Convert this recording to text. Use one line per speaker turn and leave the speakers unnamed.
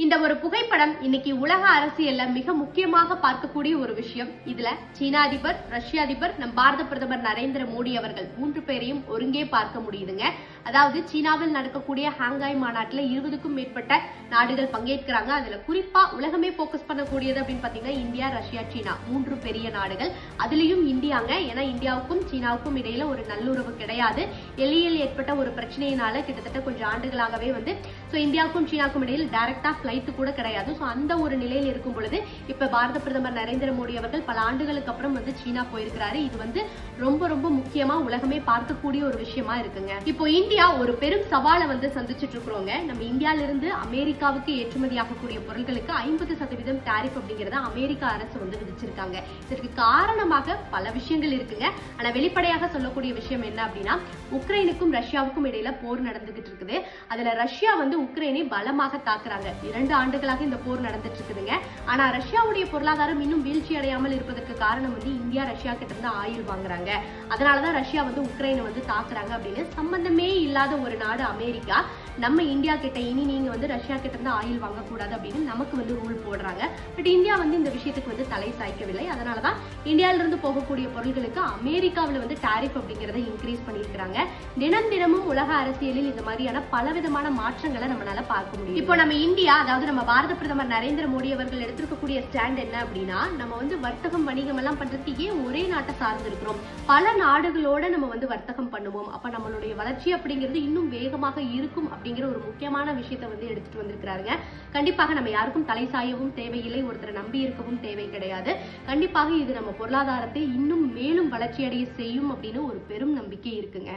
இந்த ஒரு புகைப்படம் இன்னைக்கு உலக அரசியல்ல மிக முக்கியமாக பார்க்கக்கூடிய ஒரு விஷயம். இதுல சீன அதிபர், ரஷ்ய அதிபர், நம் பாரத பிரதமர் நரேந்திர மோடி அவர்கள் 3 பேரையும் ஒருங்கே பார்க்க முடியுதுங்க. அதாவது சீனாவில் நடக்கக்கூடிய ஹாங்காய் மாநாட்டுல 20க்கும் மேற்பட்ட நாடுகள் பங்கேற்கிறாங்க. அதுல குறிப்பா உலகமே போக்கஸ் பண்ணக்கூடியது அப்படின்னு பாத்தீங்கன்னா இந்தியா, ரஷ்யா, சீனா 3 பெரிய நாடுகள். அதுலயும் இந்தியாங்க. ஏன்னா இந்தியாவுக்கும் சீனாவுக்கும் இடையில ஒரு நல்லுறவு கிடையாது. எல்லையில் ஏற்பட்ட ஒரு பிரச்சனையினால கிட்டத்தட்ட கொஞ்சம் ஆண்டுகளாகவே இந்தியாவுக்கும் சீனாவுக்கும் இடையில் டைரக்டா பிளைட் கூட கிடையாது. அந்த ஒரு நிலையில் இருக்கும் பொழுது இப்ப பாரத பிரதமர் நரேந்திர மோடி அவர்கள் பல ஆண்டுகளுக்கு அப்புறம் சீனா போயிருக்கிறாரு. இது ரொம்ப ரொம்ப முக்கியமா உலகமே பார்க்கக்கூடிய ஒரு விஷயமா இருக்குங்க. இப்போ இந்தியா ஒரு பெரும் சவாலை சந்திச்சுட்டு இருக்கிறோங்க. நம்ம இந்தியால இருந்து அமெரிக்காவுக்கு ஏற்றுமதி ஆகக்கூடிய பொருட்களுக்கு 50% டாரிஃப் அப்படிங்கறத அமெரிக்க அரசு விதிச்சிருக்காங்க. இதற்கு காரணமாக பல விஷயங்கள் இருக்குங்க. ஆனா வெளிப்படையாக சொல்லக்கூடிய விஷயம் என்ன அப்படின்னா, உக்ரைனுக்கும் ரஷ்யாவுக்கும் இடையில போர் நடந்துகிட்டு இருக்குது. அதுல ரஷ்யா உக்ரைனை பலமாக தாக்குறாங்க. 2 ஆண்டுகளாக இந்த போர் நடந்துட்டு இருக்குதுங்க. ஆனா ரஷ்யாவுடைய பொருளாதாரம் இன்னும் வீழ்ச்சி அடையாமல் இருப்பதற்கு காரணம் இந்தியா ரஷ்யா கிட்ட இருந்து ஆயில் வாங்குறாங்க. அதனாலதான் ரஷ்யா உக்ரைனை தாக்குறாங்க அப்படின்னு சம்பந்தமே இல்லாத ஒரு நாடு அமெரிக்கா நம்ம இந்தியா கிட்ட இனி நீங்க ரஷ்யா கிட்ட இருந்து ஆயில் வாங்கக்கூடாது அப்படின்னு நமக்கு ரூல் போடுறாங்க. பட் இந்தியா இந்த விஷயத்துக்கு தலை சாய்க்கவில்லை. அதனாலதான் இந்தியாவில இருந்து போகக்கூடிய பொருட்களுக்கு அமெரிக்காவில டாரிஃப் அப்படிங்கறத இன்க்ரீஸ் பண்ணிருக்காங்க. தினமும் உலக அரசியலில் இந்த மாதிரியான பலவிதமான மாற்றங்களை நம்மளால பார்க்க முடியும். இப்போ நம்ம இந்தியா, அதாவது நம்ம பாரத பிரதமர் நரேந்திர மோடி அவர்கள் எடுத்திருக்கக்கூடிய ஸ்டாண்ட் என்ன அப்படின்னா, நம்ம வர்த்தகம் வணிகம் எல்லாம் பண்றதுக்கு ஏன் ஒரே நாட்டை சார்ந்து இருக்கிறோம், பல நாடுகளோட நம்ம வர்த்தகம் பண்ணுவோம், அப்ப நம்மளுடைய வளர்ச்சி அப்படிங்கிறது இன்னும் வேகமாக இருக்கும் அப்படிங்கிற ஒரு முக்கியமான விஷயத்தை எடுத்துட்டு வந்திருக்கிறாருங்க. கண்டிப்பாக நம்ம யாருக்கும் தலை சாயவும் தேவையில்லை, ஒருத்தரை நம்பி இருக்கவும் தேவை கிடையாது. கண்டிப்பாக இது நம்ம பொருளாதாரத்தை இன்னும் மேலும் வளர்ச்சி அடைய செய்யும் அப்படின்னு ஒரு பெரும் நம்பிக்கை இருக்குங்க.